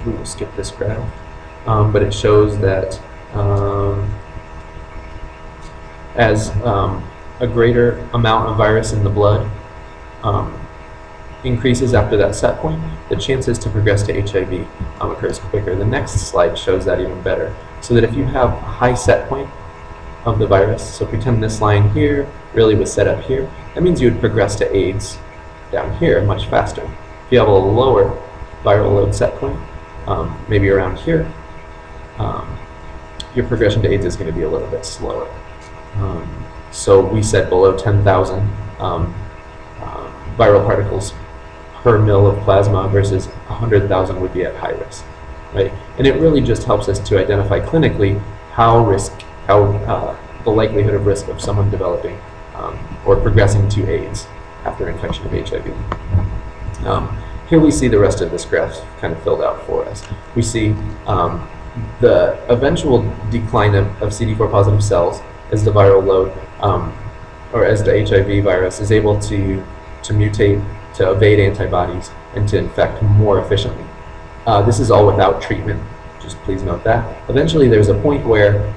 we will skip this graph, but it shows that as a greater amount of virus in the blood increases after that set point, the chances to progress to HIV occurs quicker. The next slide shows that even better. So that if you have a high set point of the virus, so pretend this line here really was set up here, that means you would progress to AIDS down here much faster. If you have a lower viral load set point, maybe around here, your progression to AIDS is going to be a little bit slower. So we said below 10,000 viral particles per mil of plasma versus 100,000 would be at high risk, right? And it really just helps us to identify clinically the likelihood of risk of someone developing or progressing to AIDS after infection of HIV. Here we see the rest of this graph kind of filled out for us. We see the eventual decline of CD4 positive cells as the viral load, or as the HIV virus is able to mutate, to evade antibodies, and to infect more efficiently. This is all without treatment, just please note that. Eventually there's a point where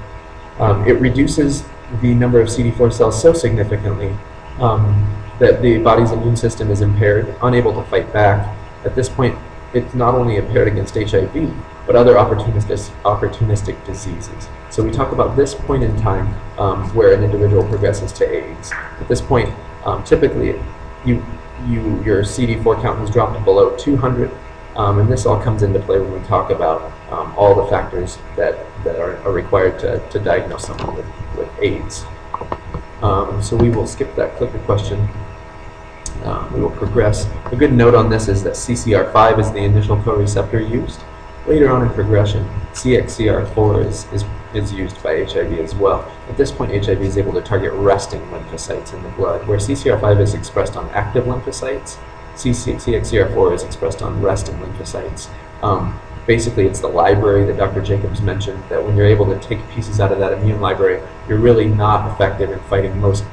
it reduces the number of CD4 cells so significantly that the body's immune system is impaired, unable to fight back. At this point, it's not only impaired against HIV, but other opportunistic diseases. So we talk about this point in time where an individual progresses to AIDS. At this point, typically, your CD4 count has dropped below 200, and this all comes into play when we talk about all the factors that are required to diagnose someone with AIDS. So we will skip that clicker question. We will progress. A good note on this is that CCR5 is the initial co-receptor used. Later on in progression, CXCR4 is used by HIV as well. At this point, HIV is able to target resting lymphocytes in the blood, where CCR5 is expressed on active lymphocytes. CXCR4 is expressed on resting lymphocytes. Basically, it's the library that Dr. Jacobs mentioned, that when you're able to take pieces out of that immune library, you're really not effective in fighting most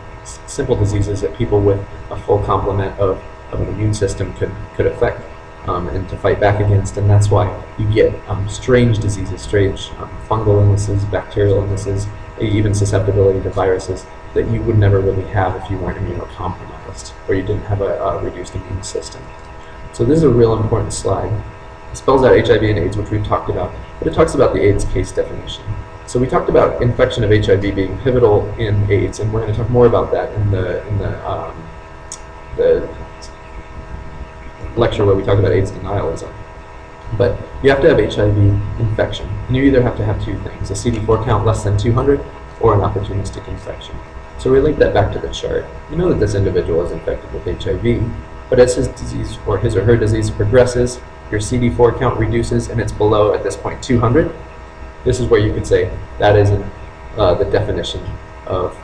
simple diseases that people with a full complement of an immune system could affect and to fight back against. And that's why you get strange diseases, strange fungal illnesses, bacterial illnesses, even susceptibility to viruses that you would never really have if you weren't immunocompromised or you didn't have a reduced immune system. So this is a real important slide. It spells out HIV and AIDS, which we've talked about, but it talks about the AIDS case definition. So we talked about infection of HIV being pivotal in AIDS, and we're going to talk more about that in the lecture where we talk about AIDS denialism. But you have to have HIV infection, and you either have to have two things: a CD4 count less than 200 or an opportunistic infection. So relate that back to the chart. You know that this individual is infected with HIV, but as his disease or his or her disease progresses, your CD4 count reduces and it's below, at this point, 200. This is where you could say that is the definition of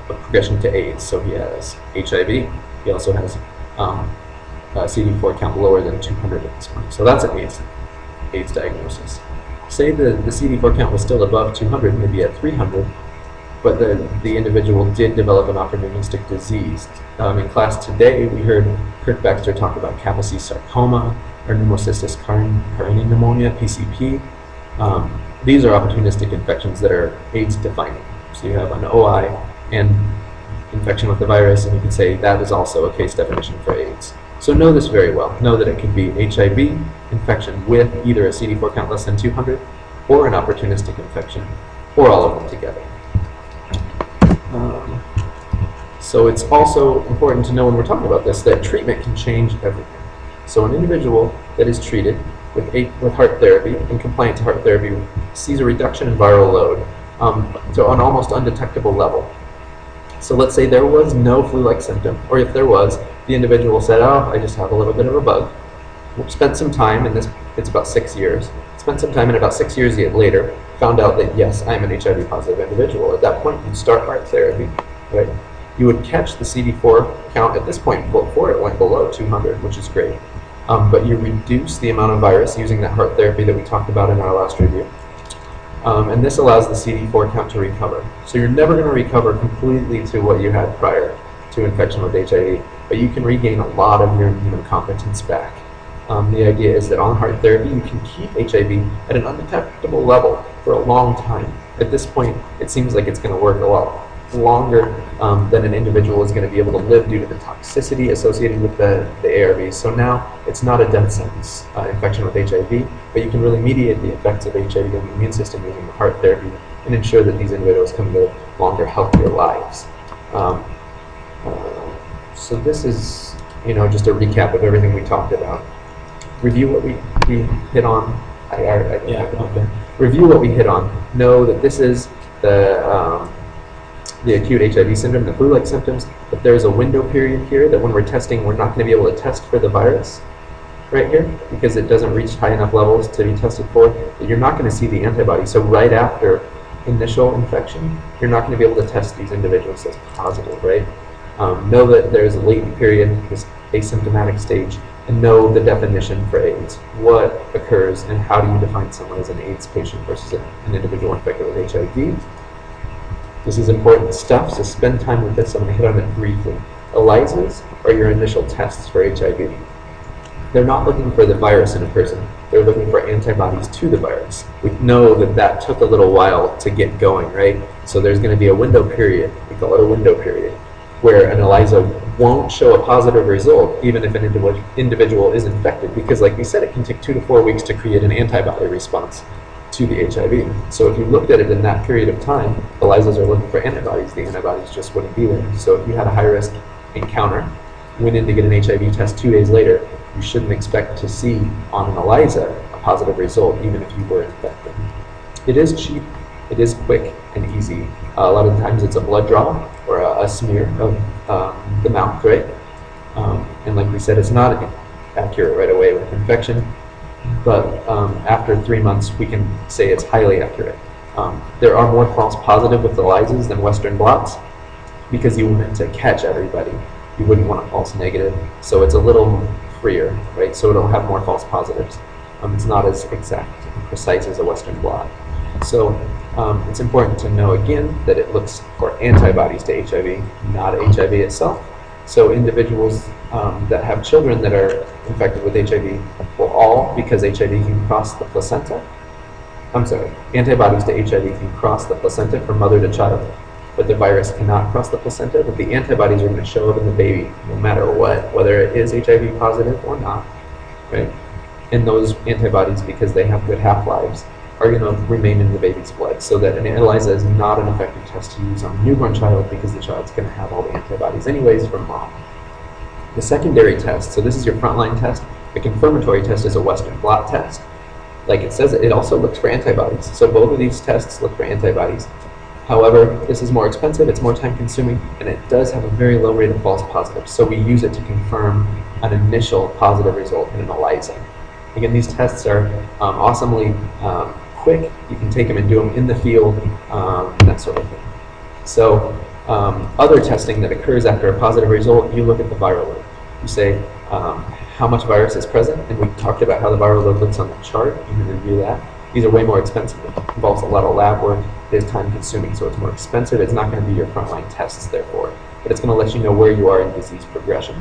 progression to AIDS. So he has HIV, he also has a CD4 count lower than 200 at this point. So that's an AIDS diagnosis. Say the CD4 count was still above 200, maybe at 300, but the individual did develop an opportunistic disease. In class today, we heard Kirk Baxter talk about Kaposi sarcoma or pneumocystis carinii pneumonia, PCP. These are opportunistic infections that are AIDS defining. So you have an OI and infection with the virus, and you can say that is also a case definition for AIDS. So know this very well. Know that it could be HIV infection with either a CD4 count less than 200 or an opportunistic infection, or all of them together. So it's also important to know when we're talking about this that treatment can change everything. So an individual that is treated with heart therapy and compliant to heart therapy sees a reduction in viral load to an almost undetectable level. So let's say there was no flu-like symptom, or if there was, the individual said, oh, I just have a little bit of a bug. Spent some time, and it's about 6 years, spent some time, and about 6 years later, found out that yes, I'm an HIV positive individual. At that point, you'd start heart therapy, right? You would catch the CD4 count at this point before it went below 200, which is great. But you reduce the amount of virus using that heart therapy that we talked about in our last review. And this allows the CD4 count to recover. So you're never going to recover completely to what you had prior to infection with HIV, but you can regain a lot of your immunocompetence back. The idea is that on heart therapy, you can keep HIV at an undetectable level for a long time. At this point, it seems like it's going to work a lot longer than an individual is going to be able to live due to the toxicity associated with the ARVs. So now it's not a death sentence infection with HIV, but you can really mediate the effects of HIV on the immune system using the heart therapy and ensure that these individuals can live longer, healthier lives. So this is, just a recap of everything we talked about. Review what we hit on. Review what we hit on. Know that this is the acute HIV syndrome, the flu-like symptoms, but there's a window period here that when we're testing, we're not going to be able to test for the virus right here because it doesn't reach high enough levels to be tested for. You're not going to see the antibody. So right after initial infection, you're not going to be able to test these individuals as positive, right? Know that there's a latent period, this asymptomatic stage, and know the definition for AIDS. What occurs and how do you define someone as an AIDS patient versus an individual infected with HIV? This is important stuff, so spend time with this. I'm going to hit on it briefly. ELISAs are your initial tests for HIV. They're not looking for the virus in a person. They're looking for antibodies to the virus. We know that took a little while to get going, right? So there's going to be a window period, we call it a window period, where an ELISA won't show a positive result even if an individual is infected, because like we said, it can take 2 to 4 weeks to create an antibody response to the HIV. So if you looked at it in that period of time, ELISAs are looking for antibodies. The antibodies just wouldn't be there. So if you had a high-risk encounter, went in to get an HIV test 2 days later, you shouldn't expect to see on an ELISA a positive result, even if you were infected. It is cheap, it is quick and easy. A lot of the times it's a blood draw or a smear of the mouth, right? And like we said, it's not accurate right away with infection, but after 3 months, we can say it's highly accurate. There are more false positive with ELISAs than Western blots because you want to catch everybody. You wouldn't want a false negative, so it's a little freer, right? So it'll have more false positives. It's not as exact and precise as a Western blot. So it's important to know again that it looks for antibodies to HIV, not HIV itself. So individuals that have children that are infected with HIV will all, because HIV can cross the placenta, antibodies to HIV can cross the placenta from mother to child, but the virus cannot cross the placenta, but the antibodies are going to show up in the baby no matter what, whether it is HIV positive or not, right? And those antibodies, because they have good half-lives, are going to remain in the baby's blood, so that an ELISA is not an effective test to use on a newborn child because the child's going to have all the antibodies anyways from mom. The secondary test, so this is your frontline test. The confirmatory test is a Western blot test. Like it says, it also looks for antibodies. So both of these tests look for antibodies. However, this is more expensive, it's more time consuming, and it does have a very low rate of false positives. So we use it to confirm an initial positive result in an ELISA. Again, these tests are awesomely quick. You can take them and do them in the field, and that sort of thing. So other testing that occurs after a positive result, you look at the viral load. You say how much virus is present, and we talked about how the viral load looks on the chart. You can review that. These are way more expensive. It involves a lot of lab work. It is time consuming, so it's more expensive. It's not going to be your frontline tests, therefore, but it's going to let you know where you are in disease progression.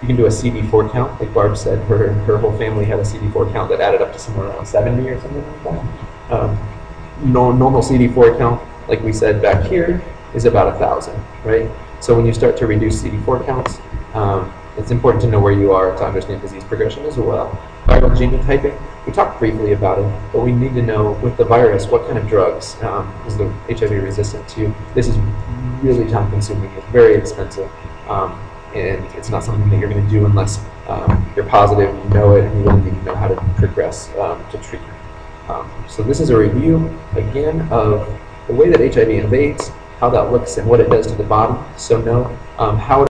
You can do a CD4 count, like Barb said. Her whole family had a CD4 count that added up to somewhere around 70 or something like that. Normal CD4 count, like we said back here, is about 1,000, right? So when you start to reduce CD4 counts, it's important to know where you are to understand disease progression as well. Viral genotyping, we talked briefly about it, but we need to know with the virus what kind of drugs is the HIV resistant to. This is really time consuming, it's very expensive, and it's not something that you're going to do unless you're positive, you know it, and you really need to know how to progress to treatment. So this is a review, again, of the way that HIV invades, how that looks and what it does to the body. So know how